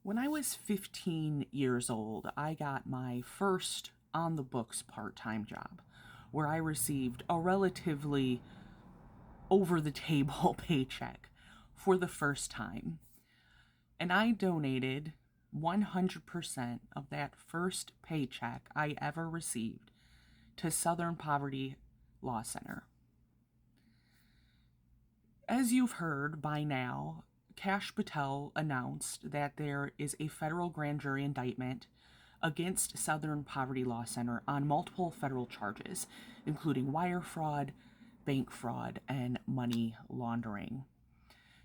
When I was 15 years old, I got my first on-the-books part-time job, where I received a relatively over-the-table paycheck for the first time. And I donated 100% of that first paycheck I ever received to Southern Poverty Law Center. As you've heard by now, Kash Patel announced that there is a federal grand jury indictment against Southern Poverty Law Center on multiple federal charges, including wire fraud, bank fraud, and money laundering.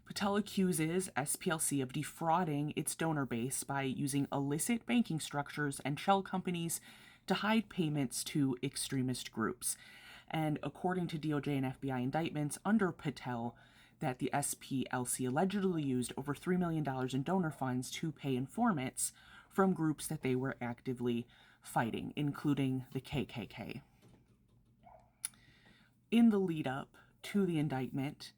Patel accuses SPLC of defrauding its donor base by using illicit banking structures and shell companies to hide payments to extremist groups. And according to DOJ and FBI indictments under Patel, that the SPLC allegedly used over $3 million in donor funds to pay informants from groups that they were actively fighting, including the KKK. In the lead up to the indictment,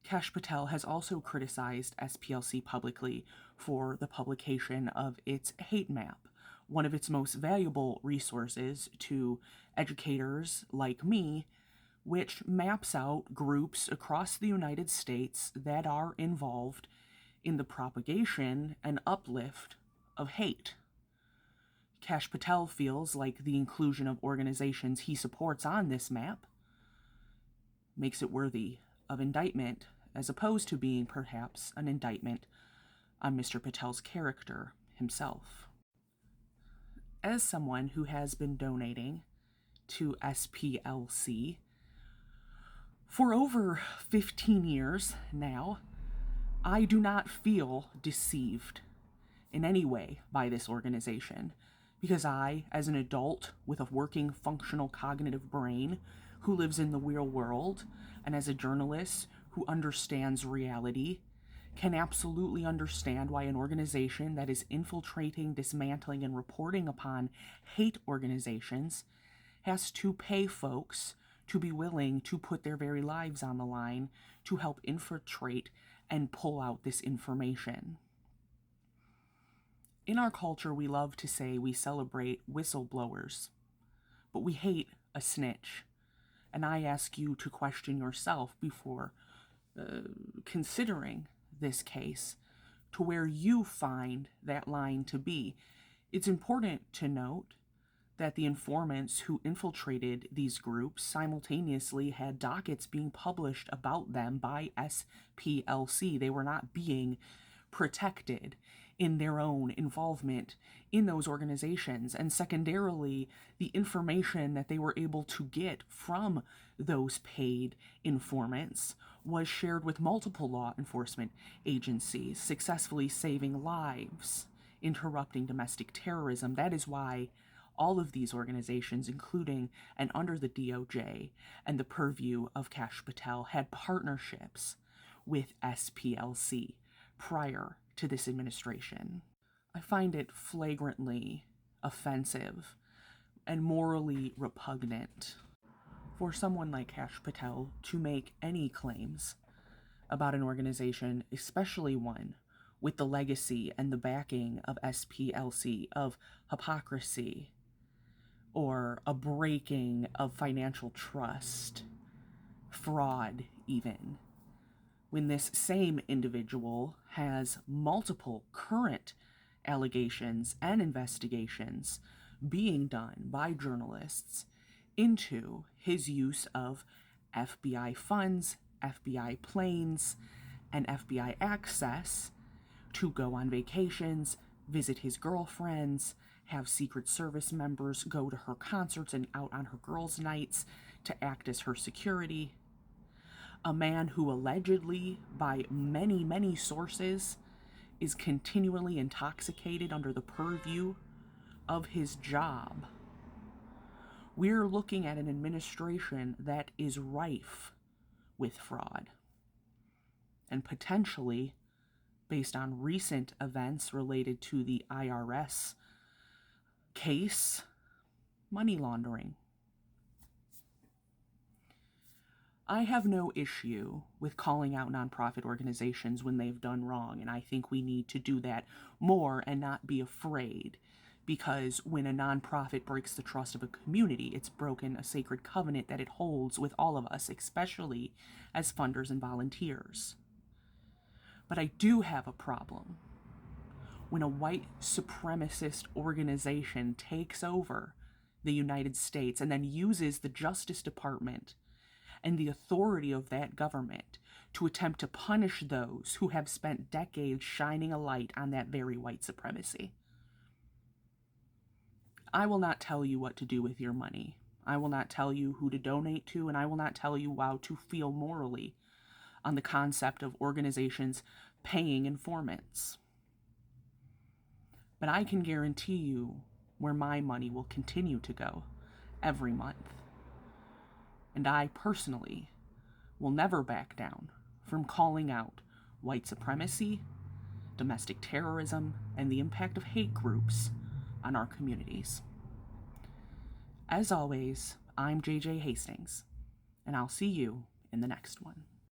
Kash Patel has also criticized SPLC publicly for the publication of its hate map, one of its most valuable resources to educators like me, which maps out groups across the United States that are involved in the propagation and uplift of hate. Kash Patel feels like the inclusion of organizations he supports on this map makes it worthy of indictment, as opposed to being perhaps an indictment on Mr. Patel's character himself. As someone who has been donating to SPLC for over 15 years now, I do not feel deceived in any way by this organization, because I, as an adult with a working, functional, cognitive brain who lives in the real world, and as a journalist who understands reality, can absolutely understand why an organization that is infiltrating, dismantling, and reporting upon hate organizations has to pay folks to be willing to put their very lives on the line to help infiltrate and pull out this information. In our culture, we love to say we celebrate whistleblowers, but we hate a snitch. And I ask you to question yourself before considering this case to where you find that line to be. It's important to note that the informants who infiltrated these groups simultaneously had dockets being published about them by SPLC. They were not being protected in their own involvement in those organizations. And secondarily, the information that they were able to get from those paid informants was shared with multiple law enforcement agencies, successfully saving lives, interrupting domestic terrorism. That is why all of these organizations, including and under the DOJ and the purview of Kash Patel, had partnerships with SPLC prior to this administration. I find it flagrantly offensive and morally repugnant for someone like Kash Patel to make any claims about an organization, especially one with the legacy and the backing of SPLC, of hypocrisy, or a breaking of financial trust, fraud even, when this same individual has multiple current allegations and investigations being done by journalists into his use of FBI funds, FBI planes, and FBI access to go on vacations, visit his girlfriends, have Secret Service members go to her concerts and out on her girls' nights to act as her security. A man who allegedly, by many, many sources, is continually intoxicated under the purview of his job. We're looking at an administration that is rife with fraud, and potentially, based on recent events related to the IRS case, money laundering. I have no issue with calling out nonprofit organizations when they've done wrong, and I think we need to do that more and not be afraid. Because when a nonprofit breaks the trust of a community, it's broken a sacred covenant that it holds with all of us, especially as funders and volunteers. But I do have a problem when a white supremacist organization takes over the United States and then uses the Justice Department and the authority of that government to attempt to punish those who have spent decades shining a light on that very white supremacy. I will not tell you what to do with your money. I will not tell you who to donate to, and I will not tell you how to feel morally on the concept of organizations paying informants. But I can guarantee you where my money will continue to go every month. And I personally will never back down from calling out white supremacy, domestic terrorism, and the impact of hate groups on our communities. As always, I'm JJ Hastings, and I'll see you in the next one.